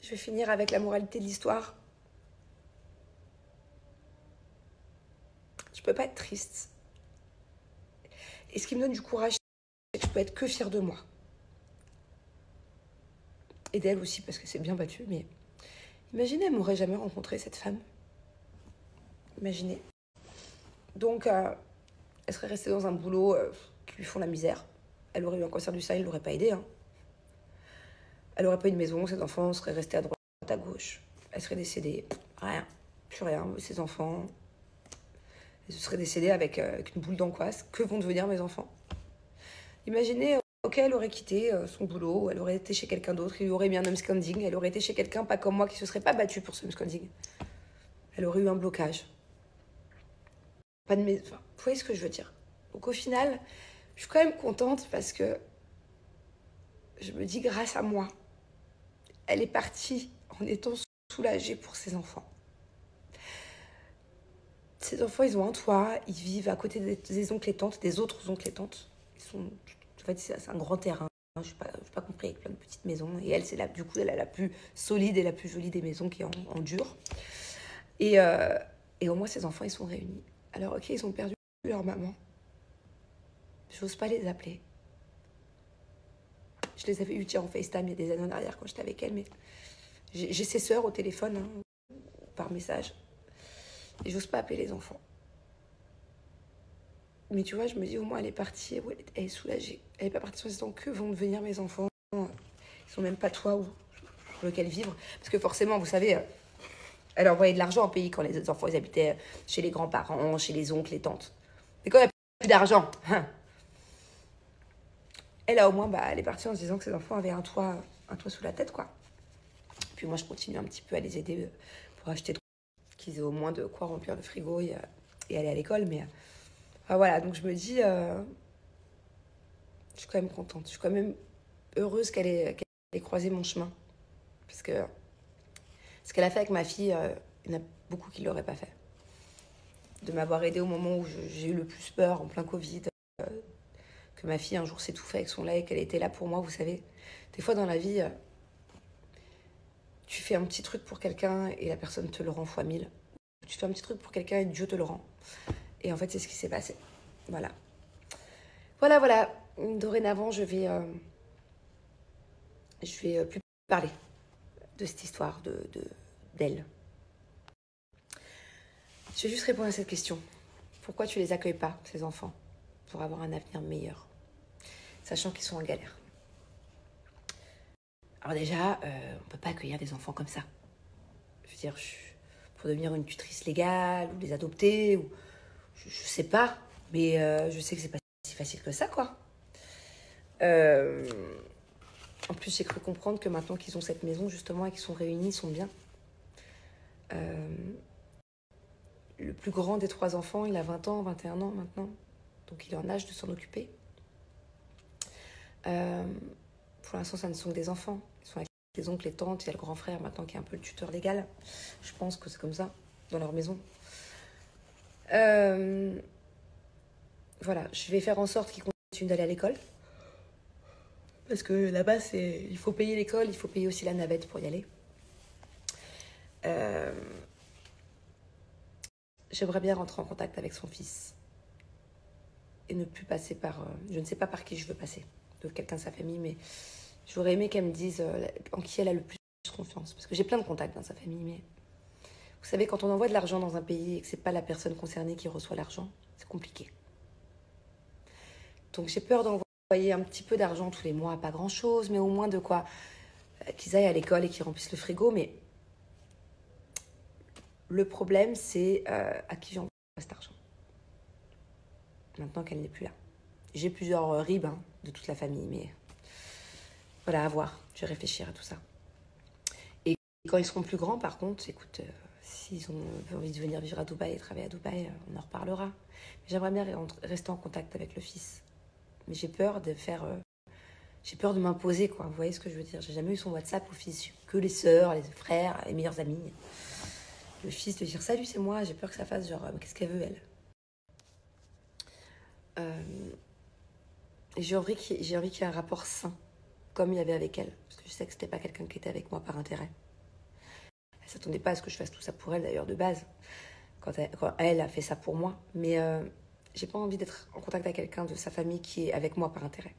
Je vais finir avec la moralité de l'histoire. Je peux pas être triste. Et ce qui me donne du courage, c'est que je peux être que fière de moi. Et d'elle aussi, parce que c'est bien battu. Mais imaginez, elle m'aurait jamais rencontré, cette femme. Imaginez. Donc, elle serait restée dans un boulot qui lui font la misère. Elle aurait eu un cancer du sein, il ne l'aurait pas aidée. Hein. Elle n'aurait pas eu de maison, ses enfants seraient restés à droite, à gauche. Elle serait décédée. Rien. Plus rien. Ses enfants. Elle serait décédée avec une boule d'angoisse. Que vont devenir mes enfants? Imaginez, ok, elle aurait quitté son boulot, elle aurait été chez quelqu'un d'autre, il aurait mis un homeschool, elle aurait été chez quelqu'un pas comme moi qui se serait pas battue pour ce homeschool. Elle aurait eu un blocage. Pas de enfin, vous voyez ce que je veux dire? Donc au final, je suis quand même contente parce que je me dis grâce à moi, elle est partie en étant soulagée pour ses enfants. Ses enfants, ils ont un toit, ils vivent à côté des oncles et tantes, des autres oncles et tantes. En fait, c'est un grand terrain. Je n'ai pas compris, avec plein de petites maisons. Et elle, du coup, elle a la plus solide et la plus jolie des maisons qui est en dur. Et au moins, ses enfants, ils sont réunis. Alors, ok, ils ont perdu leur maman. J'ose pas les appeler. Je les avais eu en FaceTime il y a des années en arrière quand j'étais avec elle, mais j'ai ses sœurs au téléphone, hein, par message. Et j'ose pas appeler les enfants. Mais tu vois, je me dis, au moins, elle est partie, elle est soulagée. Elle n'est pas partie en se disant, que vont devenir mes enfants? Ils sont même pas toit sur lequel vivre. Parce que forcément, vous savez, elle envoyait de l'argent au pays quand les enfants ils habitaient chez les grands-parents, chez les oncles, les tantes. Et quand il n'y a plus d'argent, elle a au moins, elle est partie en se disant que ses enfants avaient un toit sous la tête, quoi. Puis moi, je continue un petit peu à les aider pour acheter de qu'ils aient au moins de quoi remplir le frigo et aller à l'école. Mais voilà, donc je me dis, je suis quand même contente. Je suis quand même heureuse qu'elle ait croisé mon chemin. Parce que ce qu'elle a fait avec ma fille, il y en a beaucoup qui ne l'auraient pas fait. De m'avoir aidée au moment où j'ai eu le plus peur, en plein Covid, que ma fille un jour s'étouffait avec son lait et qu'elle était là pour moi, vous savez. Des fois dans la vie, tu fais un petit truc pour quelqu'un et la personne te le rend fois 1000. Tu fais un petit truc pour quelqu'un et Dieu te le rend. Et en fait, c'est ce qui s'est passé. Voilà. Voilà. Dorénavant, je vais plus parler de cette histoire d'elle. Je vais juste répondre à cette question. Pourquoi tu les accueilles pas, ces enfants, pour avoir un avenir meilleur, sachant qu'ils sont en galère? Alors déjà, on peut pas accueillir des enfants comme ça. Je veux dire, pour devenir une tutrice légale, ou les adopter, ou je sais pas, mais je sais que c'est pas si facile que ça, quoi. En plus, j'ai cru comprendre que maintenant qu'ils ont cette maison, justement, et qu'ils sont réunis, ils sont bien. Le plus grand des 3 enfants, il a 20 ans, 21 ans maintenant. Donc il est en âge de s'en occuper. Pour l'instant, ça ne sont que des enfants. Ils sont avec les oncles, les tantes. Il y a le grand frère maintenant qui est un peu le tuteur légal. Je pense que c'est comme ça, dans leur maison. Voilà, je vais faire en sorte qu'ils continuent d'aller à l'école. Parce que là-bas, il faut payer l'école, il faut payer aussi la navette pour y aller. J'aimerais bien rentrer en contact avec son fils. Et ne plus passer par... je ne sais pas par qui je veux passer. De quelqu'un de sa famille, mais j'aurais aimé qu'elle me dise en qui elle a le plus confiance. Parce que j'ai plein de contacts dans sa famille, mais... Vous savez, quand on envoie de l'argent dans un pays et que c'est pas la personne concernée qui reçoit l'argent, c'est compliqué. Donc j'ai peur d'envoyer un petit peu d'argent tous les mois, pas grand-chose, mais au moins de quoi qu'ils aillent à l'école et qu'ils remplissent le frigo. Mais le problème, c'est à qui j'envoie cet argent. Maintenant qu'elle n'est plus là. J'ai plusieurs ribs de toute la famille, mais voilà, à voir. Je vais réfléchir à tout ça. Et quand ils seront plus grands, par contre, écoute, s'ils ont envie de venir vivre à Dubaï et travailler à Dubaï, on en reparlera. Mais j'aimerais bien rester en contact avec le fils. Mais j'ai peur de faire... j'ai peur de m'imposer, quoi. Vous voyez ce que je veux dire? J'ai jamais eu son WhatsApp au fils. Que les sœurs, les frères, les meilleurs amis. Le fils de dire « Salut, c'est moi », j'ai peur que ça fasse genre « Qu'est-ce qu'elle veut, elle ?» J'ai envie qu'il y ait un rapport sain, comme il y avait avec elle. Parce que je sais que c'était pas quelqu'un qui était avec moi par intérêt. s'attendait pas à ce que je fasse tout ça pour elle d'ailleurs de base, quand elle a fait ça pour moi. Mais j'ai pas envie d'être en contact avec quelqu'un de sa famille qui est avec moi par intérêt.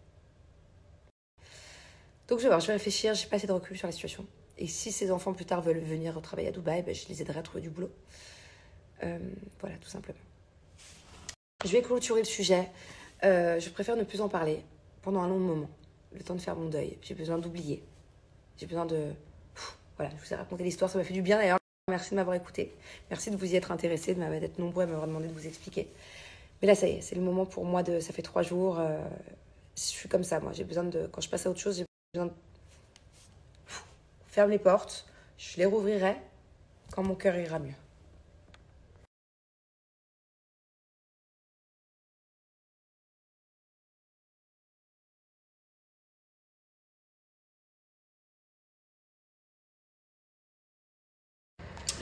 Donc je vais voir, je vais réfléchir, j'ai pas assez de recul sur la situation. Et si ces enfants plus tard veulent venir travailler à Dubaï, ben, je les aiderai à trouver du boulot. Voilà, tout simplement. Je vais clôturer le sujet. Je préfère ne plus en parler pendant un long moment. Le temps de faire mon deuil. J'ai besoin d'oublier. J'ai besoin de... Voilà, je vous ai raconté l'histoire, ça m'a fait du bien d'ailleurs. Merci de m'avoir écouté. Merci de vous y être intéressé, d'être nombreux à m'avoir demandé de vous expliquer. Mais là, ça y est, c'est le moment pour moi de... Ça fait 3 jours. Je suis comme ça, moi. J'ai besoin de... Quand je passe à autre chose, j'ai besoin de... Ferme les portes. Je les rouvrirai quand mon cœur ira mieux.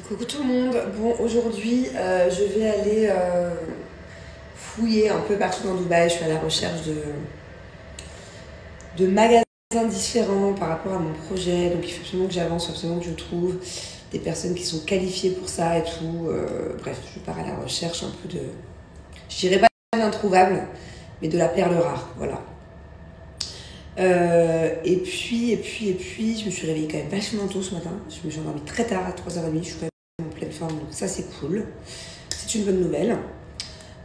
Coucou tout le monde. Bon, aujourd'hui, je vais aller fouiller un peu partout dans Dubaï. Je suis à la recherche de magasins différents par rapport à mon projet. Donc, il faut absolument que j'avance, il faut absolument que je trouve des personnes qui sont qualifiées pour ça et tout. Bref, je pars à la recherche un peu de... Je dirais pas l'introuvable, mais de la perle rare, voilà. Et puis, je me suis réveillée quand même vachement tôt ce matin. Je me suis endormie très tard, à 3h30. Je suis quand même en pleine forme, donc ça c'est cool. C'est une bonne nouvelle.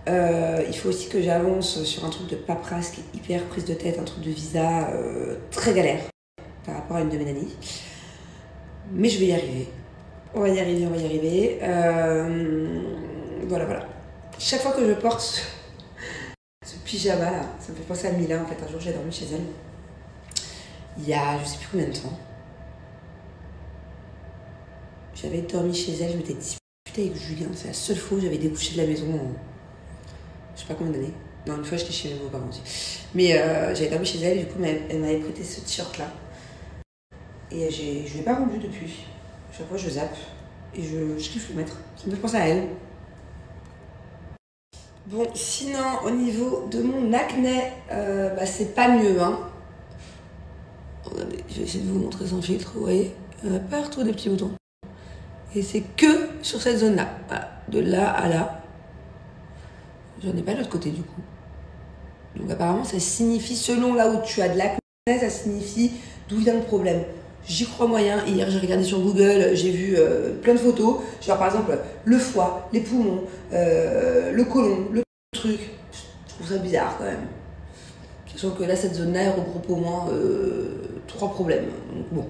Il faut aussi que j'avance sur un truc de paperasse qui est hyper prise de tête, un truc de visa très galère par rapport à une de mes nannies. Mais je vais y arriver. On va y arriver, on va y arriver. Voilà, voilà. Chaque fois que je porte ce pyjama là, ça me fait penser à Mila en fait. Un jour j'ai dormi chez elle. Il y a je sais plus combien de temps. J'avais dormi chez elle, je m'étais disputée avec Julien. C'est la seule fois où j'avais découché de la maison en je sais pas combien d'années. Non, une fois j'étais chez mes beaux-parents aussi. Mais j'avais dormi chez elle et du coup elle m'avait prêté ce t-shirt là. Et je ne l'ai pas rendu depuis. Chaque fois je zappe et je kiffe le mettre. Ça me fait penser à elle. Bon, sinon au niveau de mon acné, bah, c'est pas mieux hein. Regardez, je vais essayer de vous montrer sans filtre, vous voyez, il y en a partout des petits boutons. Et c'est que sur cette zone-là, voilà, de là à là. J'en ai pas de l'autre côté du coup. Donc apparemment ça signifie, selon là où tu as de l'acné, ça signifie d'où vient le problème. J'y crois moyen. Hier j'ai regardé sur Google, j'ai vu plein de photos, genre par exemple le foie, les poumons, le côlon, le truc. Je trouve ça bizarre quand même. Sachant que là cette zone-là elle regroupe au moins 3 problèmes. Donc bon.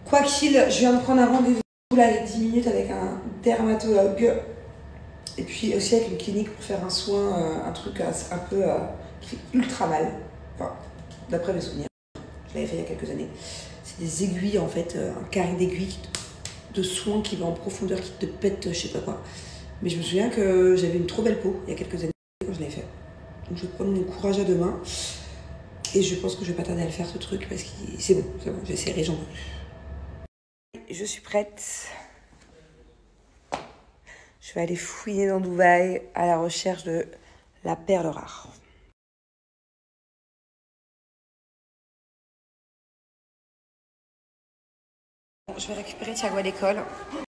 Quoi qu'il, je viens de prendre un rendez-vous là avec 10 minutes avec un dermatologue. Et puis aussi avec une clinique pour faire un soin, un truc un peu qui fait ultra mal. Enfin, d'après mes souvenirs. Je l'avais fait il y a quelques années. C'est des aiguilles en fait, un carré d'aiguilles de soins qui va en profondeur, qui te pète je sais pas quoi. Mais je me souviens que j'avais une trop belle peau il y a quelques années quand je l'avais fait. Donc je vais prendre mon courage à deux mains. Et je pense que je vais pas tarder à le faire ce truc parce que c'est bon, j'essaierai, j'en veux plus. Je suis prête. Je vais aller fouiller dans Dubaï à la recherche de la perle rare. Je vais récupérer Thiago à l'école.